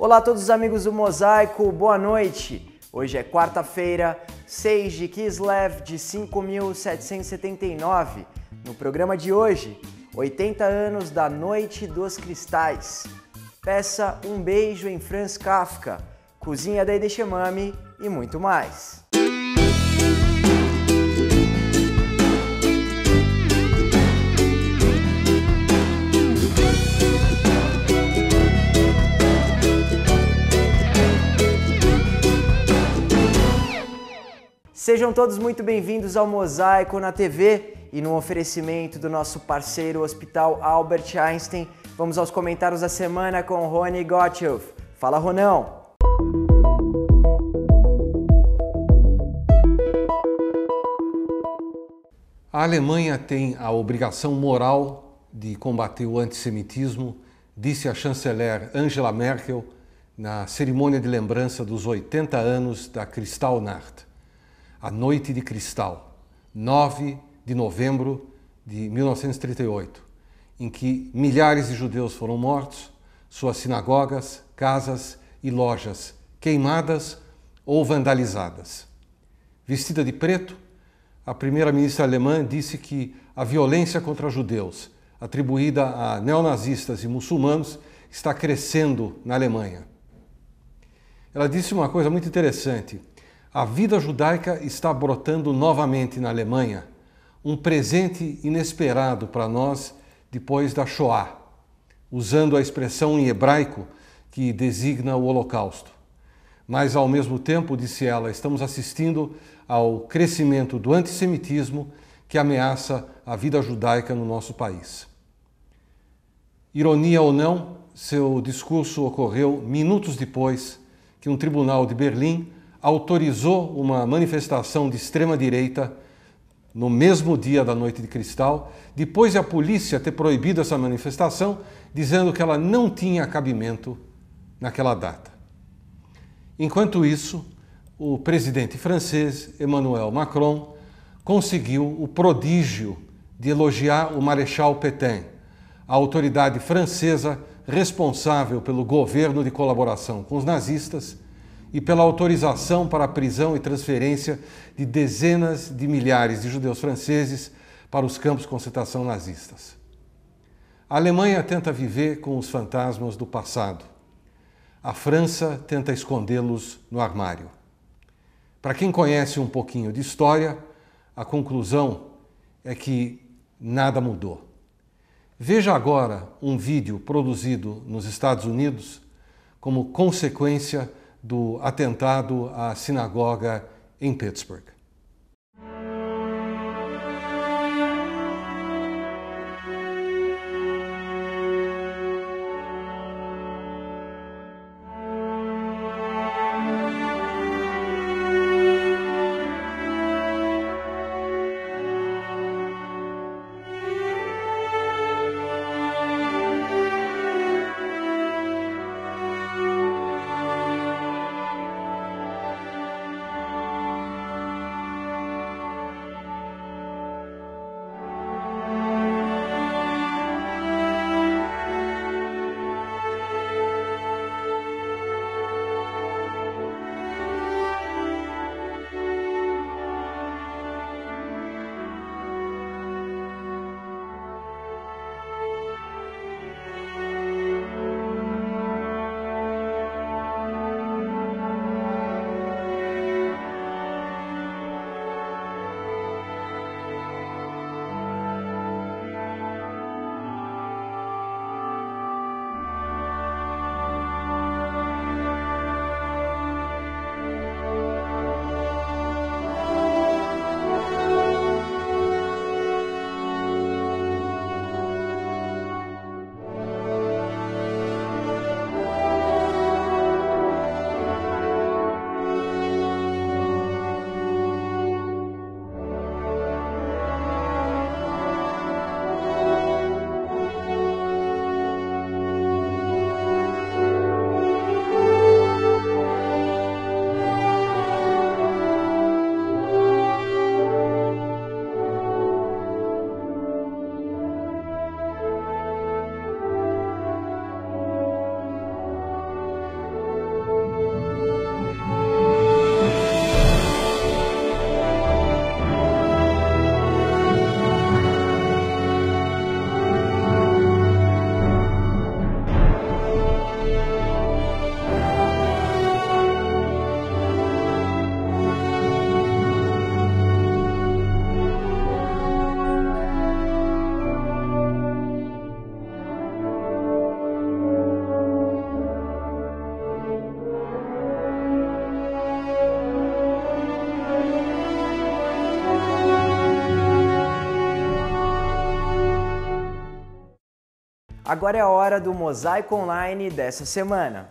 Olá a todos os amigos do Mosaico, boa noite! Hoje é quarta-feira, 6 de Kislev de 5.779. No programa de hoje, 80 anos da Noite dos Cristais. Peça Um Beijo em Franz Kafka, Cozinha da Edeshemami e muito mais. Sejam todos muito bem-vindos ao Mosaico na TV e no oferecimento do nosso parceiro Hospital Albert Einstein. Vamos aos comentários da semana com Rony Gottschalk. Fala, Ronão! A Alemanha tem a obrigação moral de combater o antissemitismo, disse a chanceler Angela Merkel na cerimônia de lembrança dos 80 anos da Kristallnacht. A Noite de Cristal, 9 de novembro de 1938, em que milhares de judeus foram mortos, suas sinagogas, casas e lojas queimadas ou vandalizadas. Vestida de preto, a primeira-ministra alemã disse que a violência contra judeus, atribuída a neonazistas e muçulmanos, está crescendo na Alemanha. Ela disse uma coisa muito interessante. A vida judaica está brotando novamente na Alemanha, um presente inesperado para nós depois da Shoah, usando a expressão em hebraico que designa o Holocausto. Mas, ao mesmo tempo, disse ela, estamos assistindo ao crescimento do antissemitismo que ameaça a vida judaica no nosso país. Ironia ou não, seu discurso ocorreu minutos depois que um tribunal de Berlim autorizou uma manifestação de extrema-direita no mesmo dia da Noite de Cristal, depois de a polícia ter proibido essa manifestação, dizendo que ela não tinha cabimento naquela data. Enquanto isso, o presidente francês, Emmanuel Macron, conseguiu o prodígio de elogiar o Marechal Pétain, a autoridade francesa responsável pelo governo de colaboração com os nazistas, e pela autorização para a prisão e transferência de dezenas de milhares de judeus franceses para os campos de concentração nazistas. A Alemanha tenta viver com os fantasmas do passado. A França tenta escondê-los no armário. Para quem conhece um pouquinho de história, a conclusão é que nada mudou. Veja agora um vídeo produzido nos Estados Unidos como consequência do atentado à sinagoga em Pittsburgh. Agora é a hora do Mosaico Online dessa semana.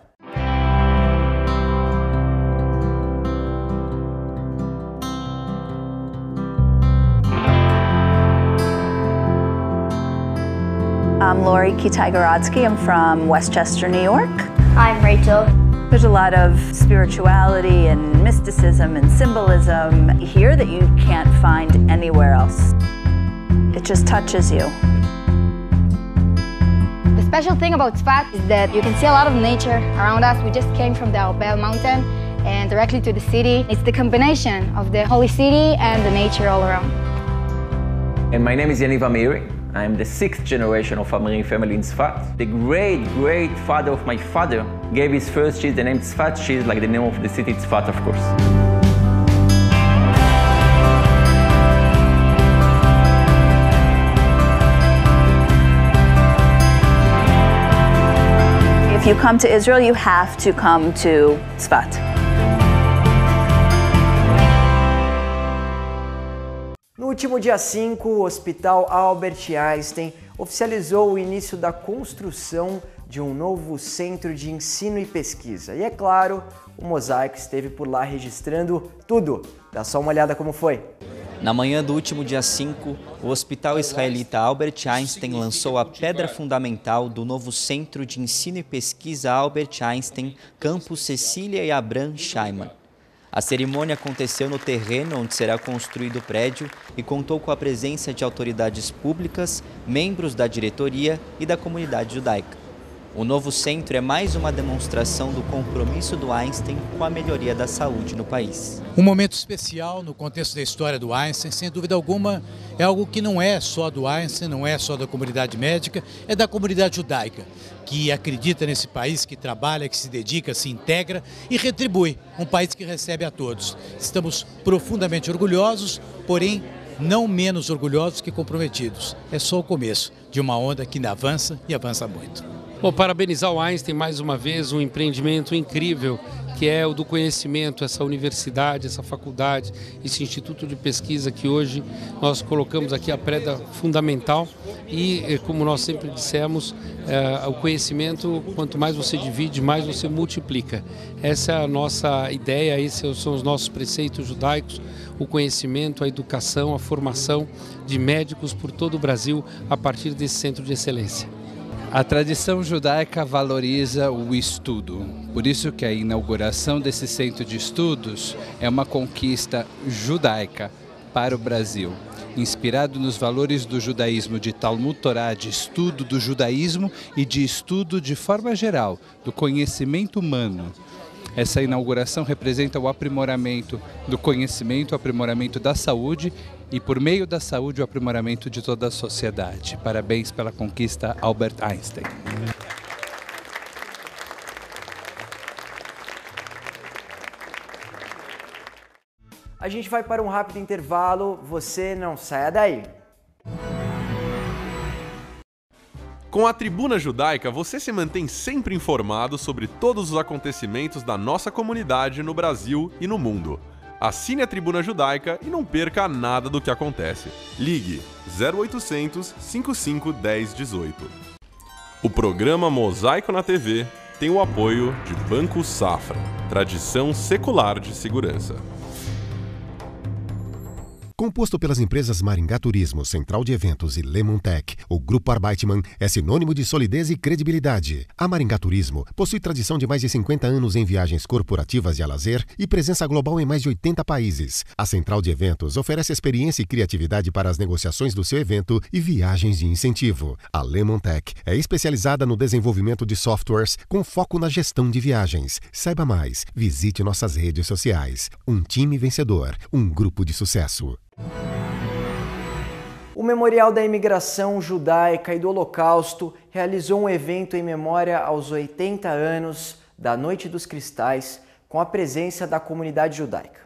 I'm Lori Kitaigoradsky. I'm from Westchester, New York. I'm Rachel. There's a lot of spirituality and mysticism and symbolism here that you can't find anywhere else. It just touches you. The special thing about Tzfat is that you can see a lot of nature around us. We just came from the Arbel mountain and directly to the city. It's the combination of the holy city and the nature all around. And my name is Yaniv Amiri. I'm the 6th generation of Amiri family in Tzfat. The great father of my father gave his first cheese the name Tzfat cheese, like the name of the city Tzfat, of course. If you come to Israel, you have to come to Tzfat. No último dia 5, o Hospital Albert Einstein oficializou o início da construção de um novo centro de ensino e pesquisa. E é claro, o Mosaico esteve por lá registrando tudo. Dá só uma olhada como foi. Na manhã do último dia 5, o Hospital Israelita Albert Einstein lançou a pedra fundamental do novo Centro de Ensino e Pesquisa Albert Einstein, Campus Cecília e Abraham Scheiman. A cerimônia aconteceu no terreno onde será construído o prédio e contou com a presença de autoridades públicas, membros da diretoria e da comunidade judaica. O novo centro é mais uma demonstração do compromisso do Einstein com a melhoria da saúde no país. Um momento especial no contexto da história do Einstein, sem dúvida alguma, é algo que não é só do Einstein, não é só da comunidade médica, é da comunidade judaica, que acredita nesse país, que trabalha, que se dedica, se integra e retribui, um país que recebe a todos. Estamos profundamente orgulhosos, porém não menos orgulhosos que comprometidos. É só o começo de uma onda que ainda avança e avança muito. Bom, parabenizar o Einstein mais uma vez, um empreendimento incrível que é o do conhecimento, essa universidade, essa faculdade, esse instituto de pesquisa que hoje nós colocamos aqui a pedra fundamental e, como nós sempre dissemos, o conhecimento, quanto mais você divide, mais você multiplica. Essa é a nossa ideia, esses são os nossos preceitos judaicos, o conhecimento, a educação, a formação de médicos por todo o Brasil a partir desse centro de excelência. A tradição judaica valoriza o estudo, por isso que a inauguração desse centro de estudos é uma conquista judaica para o Brasil, inspirado nos valores do judaísmo de Talmud Torá, de estudo do judaísmo e de estudo de forma geral, do conhecimento humano. Essa inauguração representa o aprimoramento do conhecimento, o aprimoramento da saúde e, por meio da saúde, o aprimoramento de toda a sociedade. Parabéns pela conquista, Albert Einstein. A gente vai para um rápido intervalo, você não saia daí. Com a Tribuna Judaica, você se mantém sempre informado sobre todos os acontecimentos da nossa comunidade no Brasil e no mundo. Assine a Tribuna Judaica e não perca nada do que acontece. Ligue 0800 55 10 18. O programa Mosaico na TV tem o apoio de Banco Safra, tradição secular de segurança. Composto pelas empresas Maringá Turismo, Central de Eventos e Lemontec, o Grupo Arbeitmann é sinônimo de solidez e credibilidade. A Maringá Turismo possui tradição de mais de 50 anos em viagens corporativas e a lazer e presença global em mais de 80 países. A Central de Eventos oferece experiência e criatividade para as negociações do seu evento e viagens de incentivo. A Lemontec é especializada no desenvolvimento de softwares com foco na gestão de viagens. Saiba mais, visite nossas redes sociais. Um time vencedor, um grupo de sucesso. O Memorial da Imigração Judaica e do Holocausto realizou um evento em memória aos 80 anos da Noite dos Cristais, com a presença da comunidade judaica.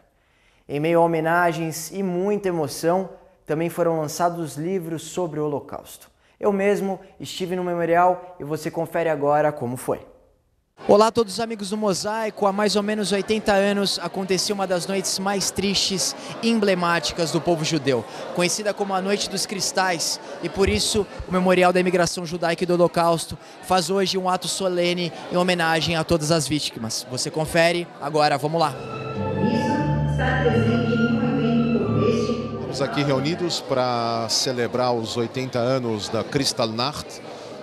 Em meio a homenagens e muita emoção, também foram lançados livros sobre o Holocausto. Eu mesmo estive no memorial e você confere agora como foi. Olá a todos os amigos do Mosaico. Há mais ou menos 80 anos aconteceu uma das noites mais tristes e emblemáticas do povo judeu, conhecida como a Noite dos Cristais, e por isso o Memorial da Imigração Judaica e do Holocausto faz hoje um ato solene em homenagem a todas as vítimas. Você confere? Agora, vamos lá. Estamos aqui reunidos para celebrar os 80 anos da Kristallnacht,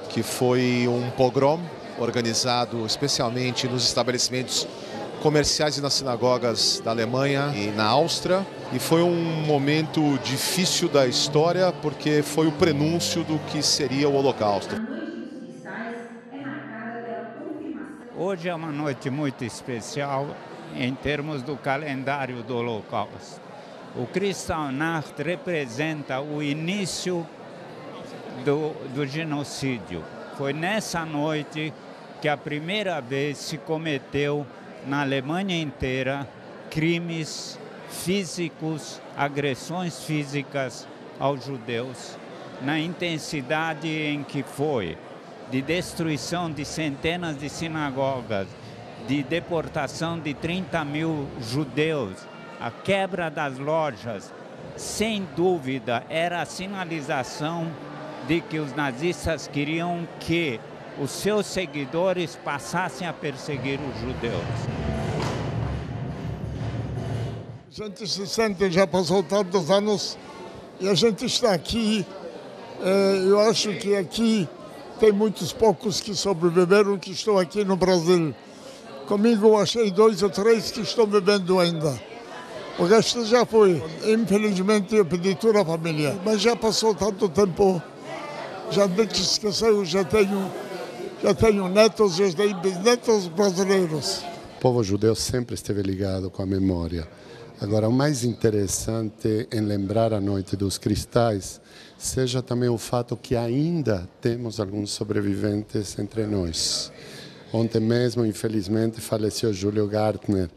que foi um pogrom organizado especialmente nos estabelecimentos comerciais e nas sinagogas da Alemanha e na Áustria. E foi um momento difícil da história, porque foi o prenúncio do que seria o Holocausto. Hoje é uma noite muito especial em termos do calendário do Holocausto. O Kristallnacht representa o início do genocídio. Foi nessa noite que a primeira vez se cometeu na Alemanha inteira crimes físicos, agressões físicas aos judeus, na intensidade em que foi, de destruição de centenas de sinagogas, de deportação de 30 mil judeus, a quebra das lojas. Sem dúvida, era a sinalização de que os nazistas queriam que os seus seguidores passassem a perseguir os judeus. A gente se sente, já passou tantos anos e a gente está aqui. Eu acho que aqui tem muitos poucos que sobreviveram, que estão aqui no Brasil. Comigo eu achei 2 ou 3 que estão vivendo ainda. O resto já foi. Infelizmente eu pedi toda a família, mas já passou tanto tempo. Já te esqueceu, já tenho netos, já tenho bisnetos brasileiros. O povo judeu sempre esteve ligado com a memória. Agora, o mais interessante em lembrar a Noite dos Cristais seja também o fato que ainda temos alguns sobreviventes entre nós. Ontem mesmo, infelizmente, faleceu Júlio Gartner,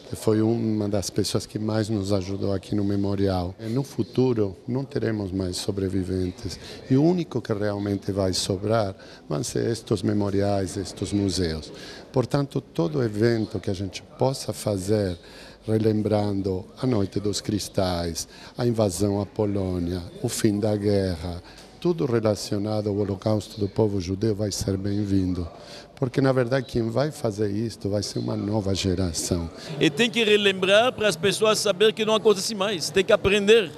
que foi uma das pessoas que mais nos ajudou aqui no memorial. No futuro, não teremos mais sobreviventes. E o único que realmente vai sobrar vão ser estes memoriais, estes museus. Portanto, todo evento que a gente possa fazer, relembrando a Noite dos Cristais, a invasão à Polônia, o fim da guerra, tudo relacionado ao Holocausto do povo judeu vai ser bem-vindo. Porque, na verdade, quem vai fazer isto vai ser uma nova geração. E tem que relembrar para as pessoas saber que não acontece mais, tem que aprender.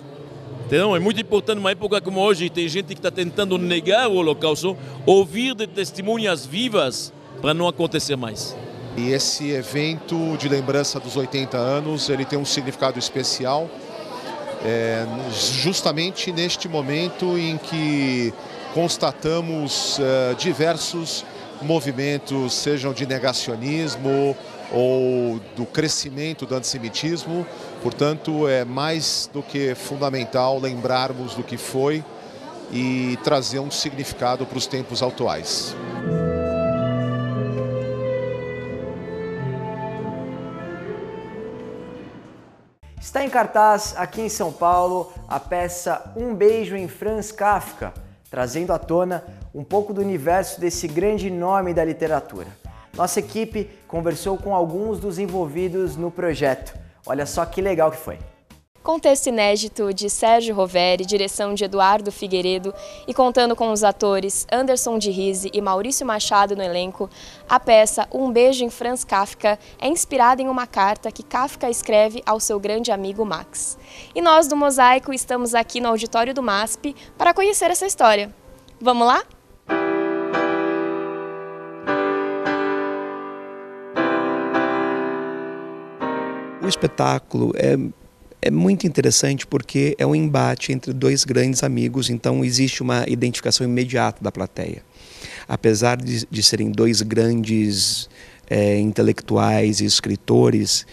Então, é muito importante, numa época como hoje, tem gente que está tentando negar o Holocausto, ouvir de testemunhas vivas para não acontecer mais. E esse evento de lembrança dos 80 anos, ele tem um significado especial, justamente neste momento em que constatamos diversos movimentos, sejam de negacionismo ou do crescimento do antissemitismo. Portanto, é mais do que fundamental lembrarmos do que foi e trazer um significado para os tempos atuais. Está em cartaz aqui em São Paulo a peça Um Beijo em Franz Kafka, trazendo à tona um pouco do universo desse grande nome da literatura. Nossa equipe conversou com alguns dos envolvidos no projeto. Olha só que legal que foi. Com texto inédito de Sérgio Roveri, direção de Eduardo Figueiredo e contando com os atores Anderson de Rize e Maurício Machado no elenco, a peça Um Beijo em Franz Kafka é inspirada em uma carta que Kafka escreve ao seu grande amigo Max. E nós do Mosaico estamos aqui no auditório do MASP para conhecer essa história. Vamos lá? O espetáculo é muito interessante porque é um embate entre 2 grandes amigos, então existe uma identificação imediata da plateia. Apesar de serem 2 grandes intelectuais e escritores,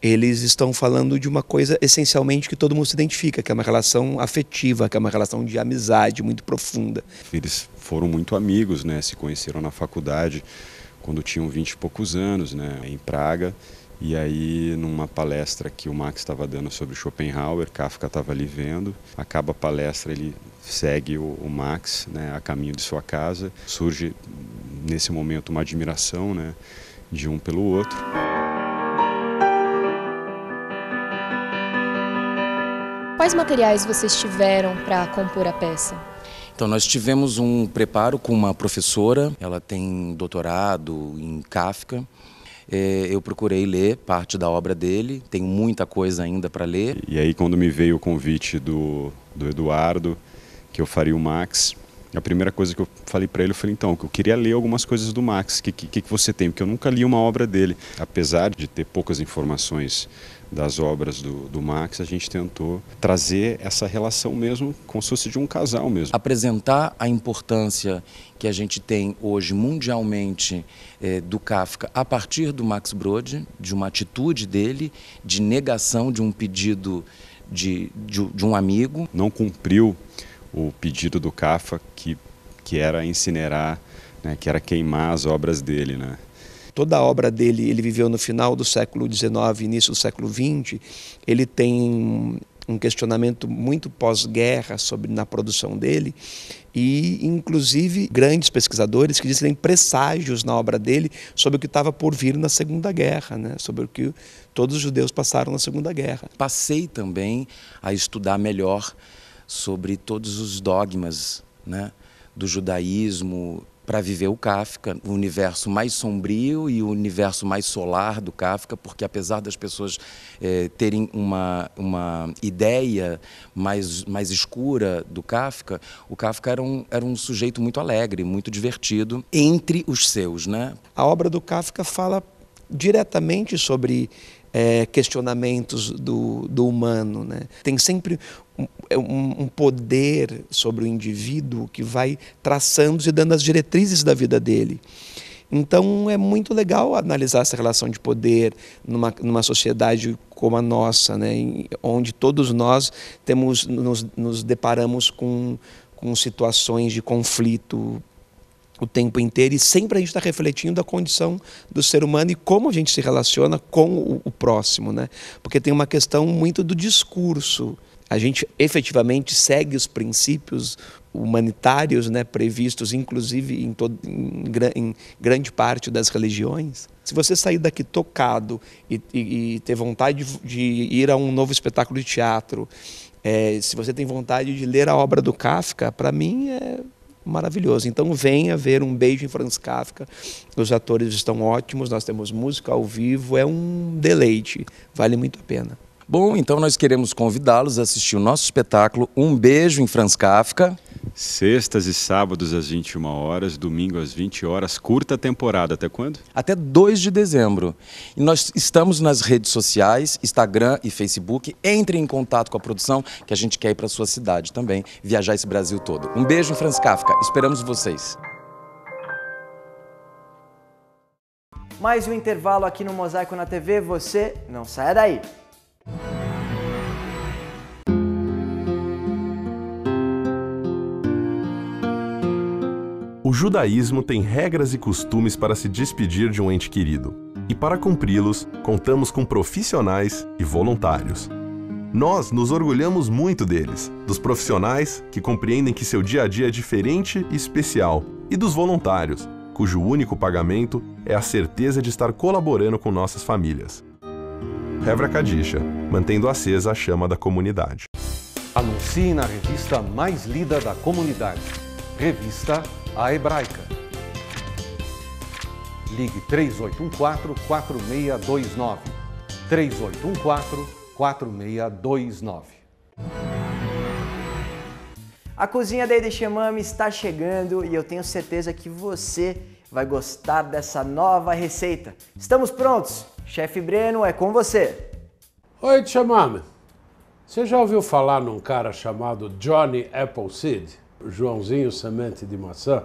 eles estão falando de uma coisa essencialmente que todo mundo se identifica, que é uma relação afetiva, que é uma relação de amizade muito profunda. Eles foram muito amigos, né? Se conheceram na faculdade quando tinham 20 e poucos anos, né? Em Praga. E aí, numa palestra que o Max estava dando sobre Schopenhauer, Kafka estava ali vendo, acaba a palestra, ele segue o Max, né, a caminho de sua casa. Surge, nesse momento, uma admiração, né, de um pelo outro. Quais materiais vocês tiveram para compor a peça? Então, nós tivemos um preparo com uma professora, ela tem doutorado em Kafka. Eu procurei ler parte da obra dele, tenho muita coisa ainda para ler. E aí, quando me veio o convite do Eduardo, que eu faria o Max, a primeira coisa que eu falei para ele, eu falei, então, eu queria ler algumas coisas do Max, o que você tem? Porque eu nunca li uma obra dele. Apesar de ter poucas informações das obras do Max, a gente tentou trazer essa relação mesmo, como se fosse de um casal mesmo. Apresentar a importância que a gente tem hoje mundialmente do Kafka a partir do Max Brod, de uma atitude dele, de negação de um pedido de um amigo. Não cumpriu o pedido do Kafka, que era incinerar, né, que era queimar as obras dele, né? Toda a obra dele, ele viveu no final do século XIX, início do século XX, ele tem um questionamento muito pós-guerra na produção dele, e inclusive grandes pesquisadores que dizem presságios na obra dele sobre o que estava por vir na Segunda Guerra, né? Sobre o que todos os judeus passaram na Segunda Guerra. Passei também a estudar melhor sobre todos os dogmas, né, do judaísmo, para viver o Kafka, o universo mais sombrio e o universo mais solar do Kafka, porque apesar das pessoas terem uma ideia mais escura do Kafka, o Kafka era um sujeito muito alegre, muito divertido entre os seus, né? A obra do Kafka fala diretamente sobre questionamentos do humano, né? Tem sempre um poder sobre o indivíduo que vai traçando e dando as diretrizes da vida dele. Então é muito legal analisar essa relação de poder numa sociedade como a nossa, né? Onde todos nós nos deparamos com situações de conflito o tempo inteiro, e sempre a gente está refletindo a condição do ser humano e como a gente se relaciona com o próximo, né? Porque tem uma questão muito do discurso. A gente efetivamente segue os princípios humanitários, né, previstos inclusive em grande parte das religiões. Se você sair daqui tocado e ter vontade de ir a um novo espetáculo de teatro, se você tem vontade de ler a obra do Kafka, para mim é maravilhoso. Então venha ver Um Beijo em Franz Kafka. Os atores estão ótimos, nós temos música ao vivo, é um deleite, vale muito a pena. Bom, então nós queremos convidá-los a assistir o nosso espetáculo Um Beijo em Franz Kafka. Sextas e sábados às 21 horas, domingo às 20 horas, curta temporada. Até quando? Até 2 de dezembro. E nós estamos nas redes sociais, Instagram e Facebook. Entre em contato com a produção, que a gente quer ir para a sua cidade também, viajar esse Brasil todo. Um beijo em Franz Kafka. Esperamos vocês. Mais um intervalo aqui no Mosaico na TV. Você não saia daí. O judaísmo tem regras e costumes para se despedir de um ente querido. E para cumpri-los, contamos com profissionais e voluntários. Nós nos orgulhamos muito deles, dos profissionais que compreendem que seu dia a dia é diferente e especial, e dos voluntários, cujo único pagamento é a certeza de estar colaborando com nossas famílias. Hevra Kadisha, mantendo acesa a chama da comunidade. Anuncie na revista mais lida da comunidade. Revista A Hebraica. Ligue 3814-4629. 3814-4629. A cozinha da Edeshemami está chegando e eu tenho certeza que você vai gostar dessa nova receita. Estamos prontos? Chefe Breno, é com você. Oi, Edeshemami. Você já ouviu falar num cara chamado Johnny Appleseed? Joãozinho Semente de Maçã?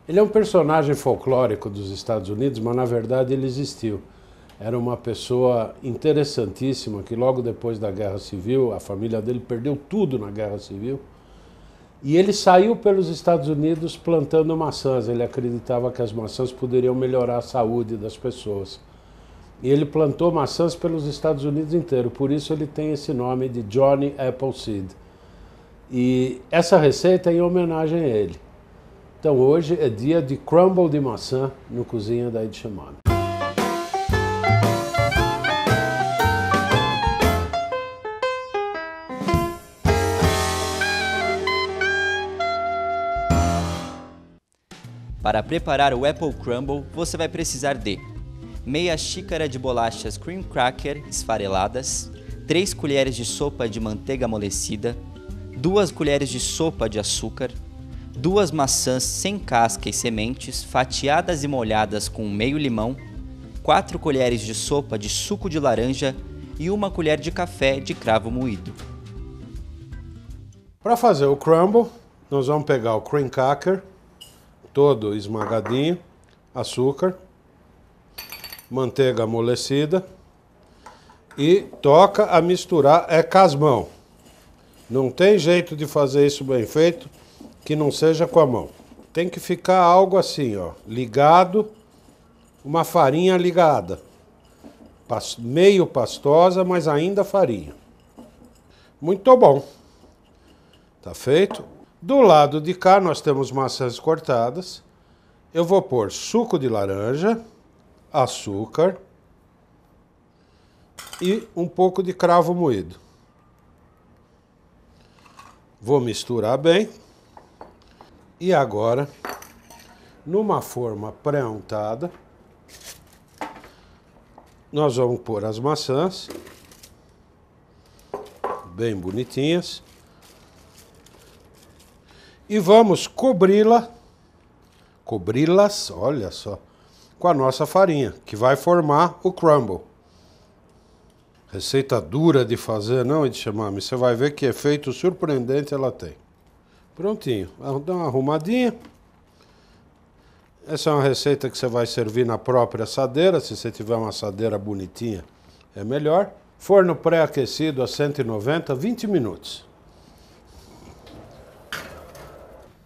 Ele é um personagem folclórico dos Estados Unidos, mas na verdade ele existiu. Era uma pessoa interessantíssima que logo depois da Guerra Civil, a família dele perdeu tudo na Guerra Civil, e ele saiu pelos Estados Unidos plantando maçãs. Ele acreditava que as maçãs poderiam melhorar a saúde das pessoas. E ele plantou maçãs pelos Estados Unidos inteiro, por isso ele tem esse nome de Johnny Appleseed. E essa receita é em homenagem a ele. Então hoje é dia de crumble de maçã no Cozinha da Edshemami. Para preparar o Apple Crumble, você vai precisar de meia xícara de bolachas cream cracker esfareladas, 3 colheres de sopa de manteiga amolecida, 2 colheres de sopa de açúcar, 2 maçãs sem casca e sementes, fatiadas e molhadas com meio limão, 4 colheres de sopa de suco de laranja e 1 colher de café de cravo moído. Para fazer o crumble, nós vamos pegar o cream cracker, todo esmagadinho, açúcar, manteiga amolecida e toca a misturar com as mãos. Não tem jeito de fazer isso bem feito que não seja com a mão. Tem que ficar algo assim, ó, ligado, uma farinha ligada. Meio pastosa, mas ainda farinha. Muito bom. Tá feito? Do lado de cá nós temos maçãs cortadas. Eu vou pôr suco de laranja, açúcar e um pouco de cravo moído. Vou misturar bem. E agora, numa forma pré-untada, nós vamos pôr as maçãs, bem bonitinhas, e vamos cobri-las, olha só, com a nossa farinha, que vai formar o crumble. Receita dura de fazer, não, Edshemami? Você vai ver que efeito surpreendente ela tem. Prontinho, dá uma arrumadinha. Essa é uma receita que você vai servir na própria assadeira, se você tiver uma assadeira bonitinha, é melhor. Forno pré-aquecido a 190, 20 minutos.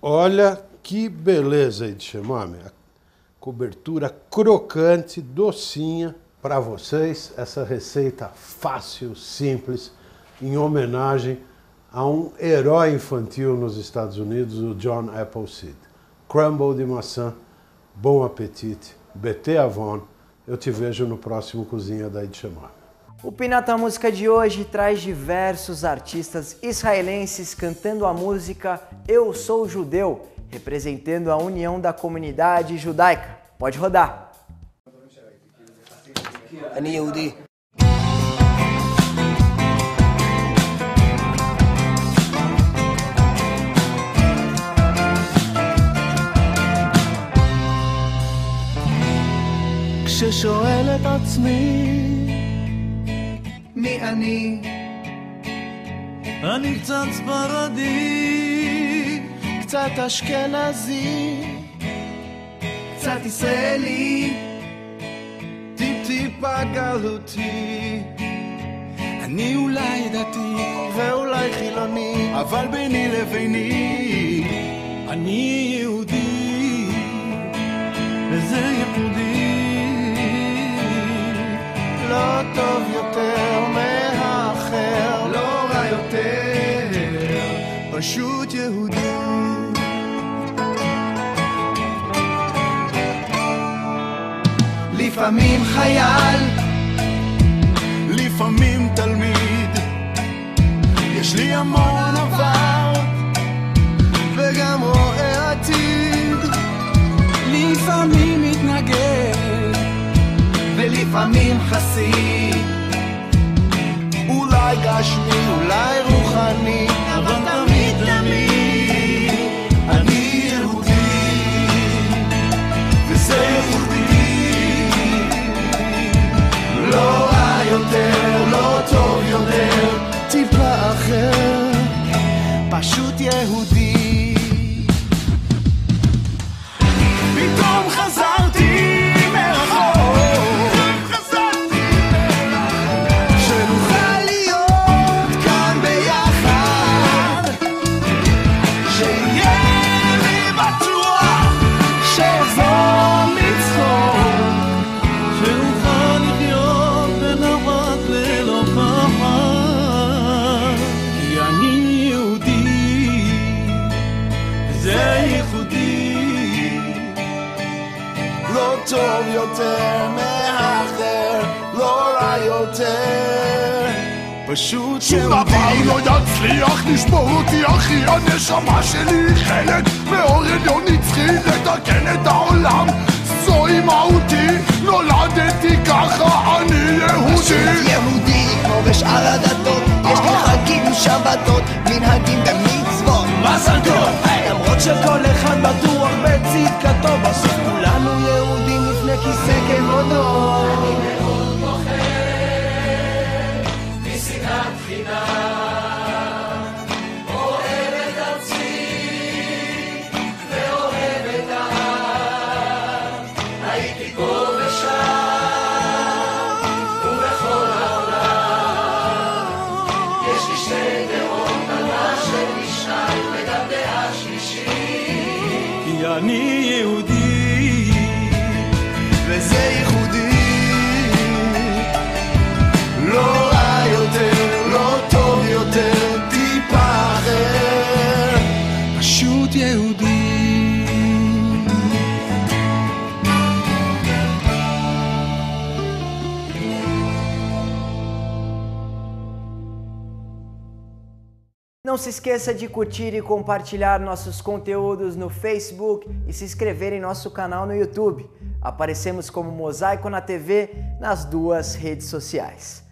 Olha que beleza, Edshemami. A cobertura crocante, docinha. Para vocês, essa receita fácil, simples, em homenagem a um herói infantil nos Estados Unidos, o John Appleseed. Crumble de maçã, bom apetite, Bete Avon. Eu te vejo no próximo Cozinha da Edshemami. O Pinata Música de hoje traz diversos artistas israelenses cantando a música Eu Sou Judeu, representando a união da comunidade judaica. Pode rodar. אני יהודי. כששואל את עצמי מי אני קצת ספרדי, קצת אשכנזי, קצת ישראלי, טיפה גלותי. אני אולי דתי ואולי חילוני, אבל ביני לביני אני יהודי, וזה ייחודי. לא טוב יותר מהאחר, לא רע יותר, פשוט יהודי. לפעמים חייל, לפעמים תלמיד, יש לי המון עבר וגם רואה עתיד. לפעמים מתנגד ולפעמים חסיד, אולי גשמי אולי רוחני, אבל תמיד תמיד אני יהודי, וזה יהודי. לא רע יותר, לא טוב יותר, טיפה אחר, פשוט יהודי. פתאום חזרתי מרחוק, שנוכל להיות כאן ביחד, פשוט שום דבר לא יצליח לשבור אותי אחי, הנשמה שלי חלק מאור עליון נצחי לתקן את העולם, זוהי מהותי, נולדתי ככה, אני יהודי. יהודי כמו בשאר הדתות, יש לי חגים, שבתות, מנהגים ומצוות. מזל טוב! למרות שכל אחד בטוח בצדקתו, בסוף כולנו יהודים לפני כיסא כבודו. אני מאוד בוחר משנאת חינם, אוהב את ארצי ואוהב את העם, הייתי פה ושם ובכל העולם, יש לי שתי דעות, דעה שלי שניים וגם דעה שלישית, כי אני יהודי וזה ייחודי, לא רע יותר, לא טוב יותר, טיפה אחר, פשוט יהודי. Não se esqueça de curtir e compartilhar nossos conteúdos no Facebook e se inscrever em nosso canal no YouTube. Aparecemos como Mosaico na TV nas duas redes sociais.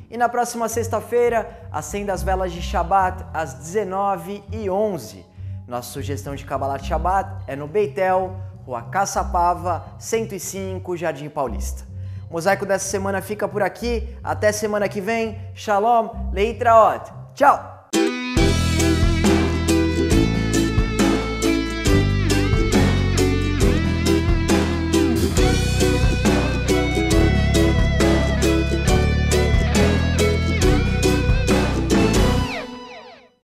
E na próxima sexta-feira, acenda as velas de Shabat às 19h11. Nossa sugestão de Kabbalat Shabat é no Beitel, Rua Caçapava, 105, Jardim Paulista. O Mosaico dessa semana fica por aqui. Até semana que vem. Shalom, Leitraot. Tchau!